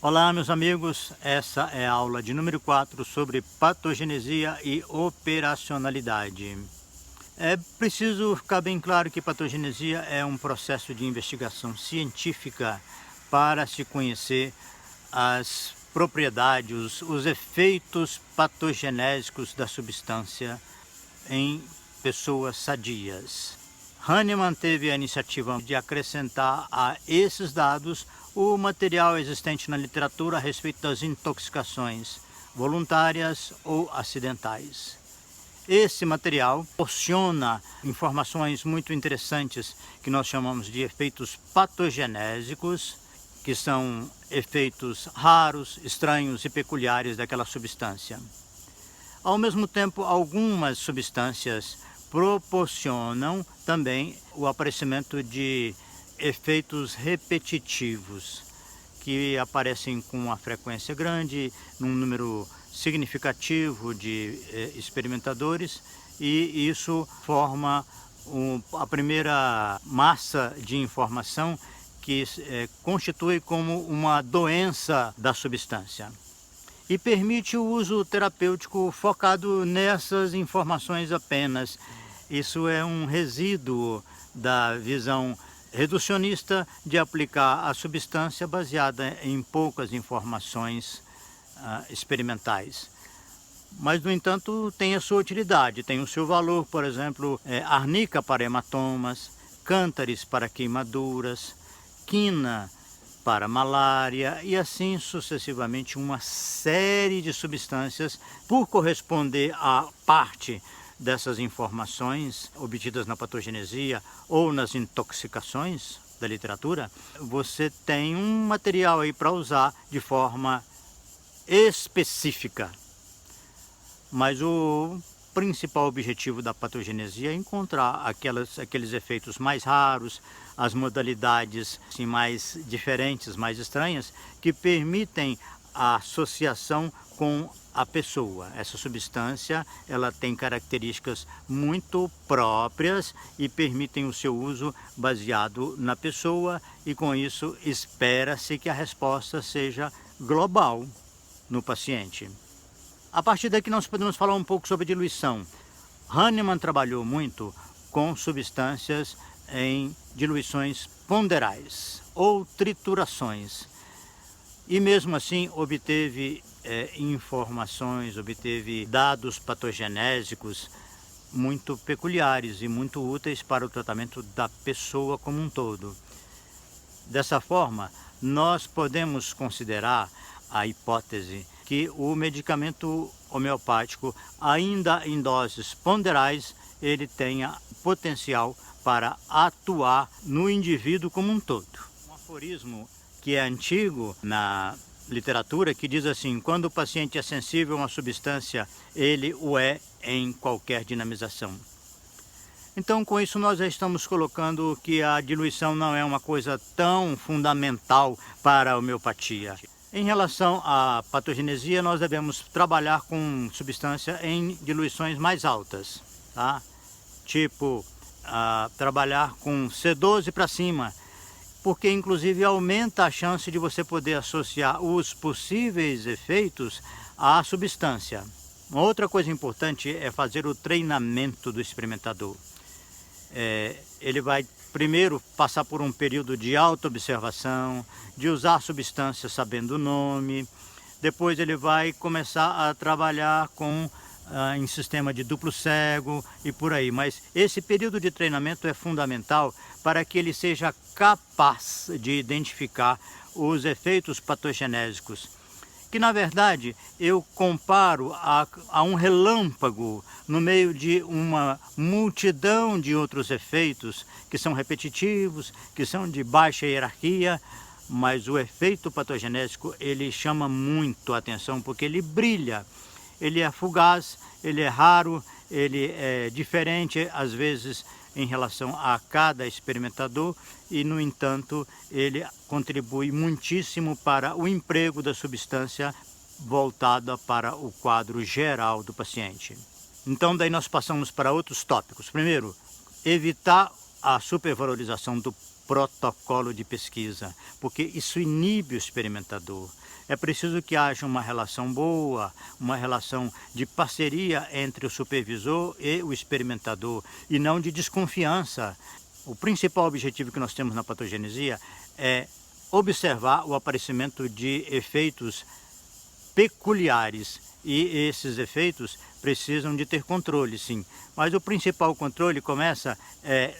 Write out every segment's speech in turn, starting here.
Olá, meus amigos, essa é a aula de número 4 sobre patogenesia e operacionalidade. É preciso ficar bem claro que patogenesia é um processo de investigação científica para se conhecer as propriedades, os efeitos patogenésicos da substância em pessoas sadias. Hahnemann teve a iniciativa de acrescentar a esses dados o material existente na literatura a respeito das intoxicações voluntárias ou acidentais. Esse material proporciona informações muito interessantes que nós chamamos de efeitos patogenésicos, que são efeitos raros, estranhos e peculiares daquela substância. Ao mesmo tempo, algumas substâncias proporcionam também o aparecimento de efeitos repetitivos, que aparecem com uma frequência grande, num número significativo de experimentadores, e isso forma a primeira massa de informação que constitui como uma doença da substância. E permite o uso terapêutico focado nessas informações apenas. Isso é um resíduo da visão reducionista de aplicar a substância baseada em poucas informações experimentais. Mas, no entanto, tem a sua utilidade, tem o seu valor, por exemplo, arnica para hematomas, cântares para queimaduras, quina para malária e assim sucessivamente uma série de substâncias. Por corresponder a parte dessas informações obtidas na patogenesia ou nas intoxicações da literatura, você tem um material aí para usar de forma específica. Mas o principal objetivo da patogenesia é encontrar aqueles efeitos mais raros, as modalidades assim, mais diferentes, mais estranhas, que permitem a associação com a pessoa. Essa substância ela tem características muito próprias e permitem o seu uso baseado na pessoa, e com isso espera-se que a resposta seja global no paciente. A partir daqui nós podemos falar um pouco sobre diluição. Hahnemann trabalhou muito com substâncias em diluições ponderais ou triturações. E mesmo assim obteve informações, obteve dados patogenésicos muito peculiares e muito úteis para o tratamento da pessoa como um todo. Dessa forma, nós podemos considerar a hipótese que o medicamento homeopático, ainda em doses ponderais, ele tenha potencial para atuar no indivíduo como um todo. Um aforismo que é antigo na literatura que diz assim: quando o paciente é sensível a uma substância, ele o é em qualquer dinamização. Então, com isso, nós já estamos colocando que a diluição não é uma coisa tão fundamental para a homeopatia. Em relação à patogenesia, nós devemos trabalhar com substância em diluições mais altas, tá? Tipo, trabalhar com C12 para cima, porque inclusive aumenta a chance de você poder associar os possíveis efeitos à substância. Uma outra coisa importante é fazer o treinamento do experimentador. Ele vai primeiro passar por um período de autoobservação, de usar a substância sabendo o nome. Depois ele vai começar a trabalhar em sistema de duplo cego e por aí. Mas esse período de treinamento é fundamental para que ele seja capaz de identificar os efeitos patogenésicos, que na verdade eu comparo a um relâmpago no meio de uma multidão de outros efeitos que são repetitivos, que são de baixa hierarquia, mas o efeito patogenésico ele chama muito a atenção porque ele brilha, ele é fugaz, ele é raro, ele é diferente às vezes em relação a cada experimentador e, no entanto, ele contribui muitíssimo para o emprego da substância voltada para o quadro geral do paciente. Então, daí nós passamos para outros tópicos. Primeiro, evitar a supervalorização do protocolo de pesquisa, porque isso inibe o experimentador. É preciso que haja uma relação boa, uma relação de parceria entre o supervisor e o experimentador, e não de desconfiança. O principal objetivo que nós temos na patogenesia é observar o aparecimento de efeitos peculiares, e esses efeitos precisam de ter controle, sim. Mas o principal controle começa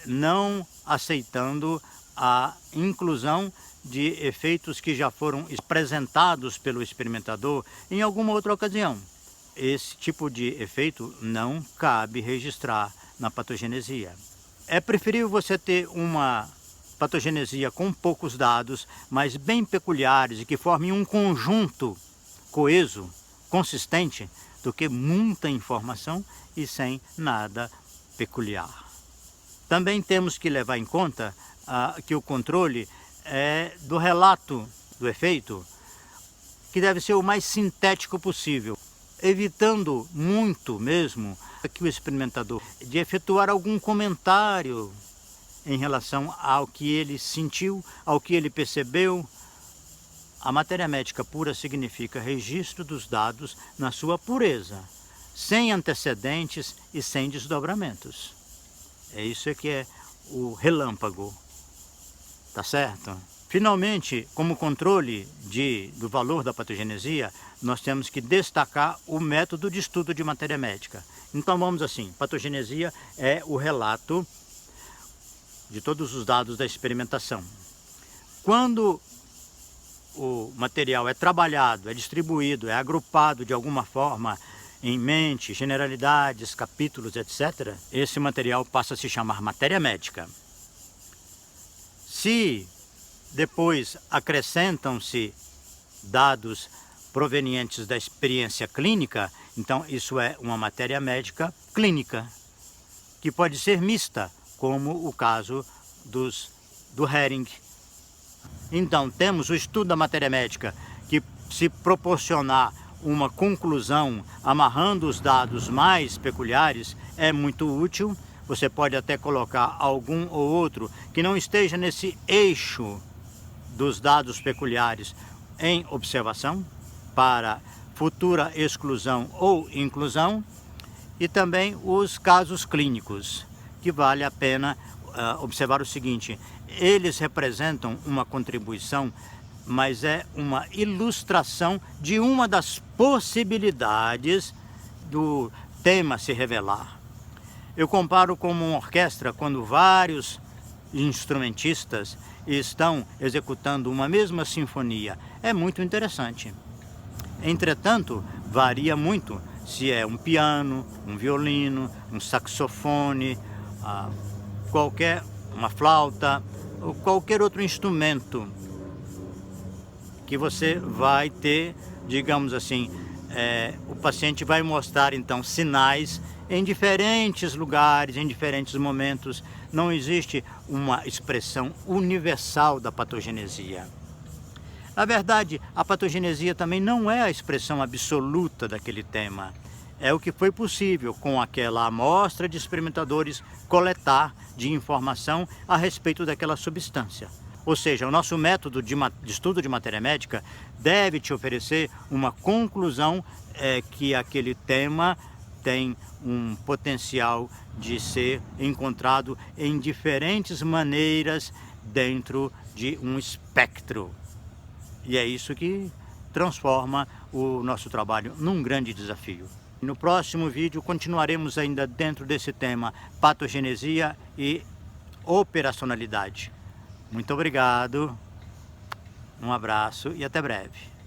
não aceitando a inclusão de efeitos que já foram apresentados pelo experimentador em alguma outra ocasião. Esse tipo de efeito não cabe registrar na patogenesia. É preferível você ter uma patogenesia com poucos dados, mas bem peculiares e que formem um conjunto coeso, consistente, do que muita informação e sem nada peculiar. Também temos que levar em conta que o controle do relato do efeito, que deve ser o mais sintético possível, evitando muito mesmo que o experimentador de efetuar algum comentário em relação ao que ele sentiu, ao que ele percebeu. A matéria médica pura significa registro dos dados na sua pureza, sem antecedentes e sem desdobramentos. É isso que é o relâmpago, tá certo? Finalmente, como controle do valor da patogenesia, nós temos que destacar o método de estudo de matéria médica. Então vamos assim, patogenesia é o relato de todos os dados da experimentação. Quando o material é trabalhado, é distribuído, é agrupado de alguma forma em mente, generalidades, capítulos, etc., esse material passa a se chamar matéria médica. Se depois acrescentam-se dados provenientes da experiência clínica, então isso é uma matéria médica clínica, que pode ser mista, como o caso do Hering. Então, temos o estudo da matéria médica, que se proporcionar uma conclusão amarrando os dados mais peculiares é muito útil. Você pode até colocar algum ou outro que não esteja nesse eixo dos dados peculiares em observação para futura exclusão ou inclusão, e também os casos clínicos, que vale a pena observar o seguinte: eles representam uma contribuição, mas é uma ilustração de uma das possibilidades do tema se revelar. Eu comparo como uma orquestra quando vários instrumentistas estão executando uma mesma sinfonia. É muito interessante. Entretanto, varia muito se é um piano, um violino, um saxofone, uma flauta ou qualquer outro instrumento que você vai ter, digamos assim, o paciente vai mostrar então sinais em diferentes lugares, em diferentes momentos. Não existe uma expressão universal da patogenesia. Na verdade, a patogenesia também não é a expressão absoluta daquele tema. É o que foi possível com aquela amostra de experimentadores coletar de informação a respeito daquela substância. Ou seja, o nosso método de estudo de matéria médica deve te oferecer uma conclusão que aquele tema tem um potencial de ser encontrado em diferentes maneiras dentro de um espectro. E é isso que transforma o nosso trabalho num grande desafio. No próximo vídeo continuaremos ainda dentro desse tema patogenesia e operacionalidade. Muito obrigado, um abraço e até breve.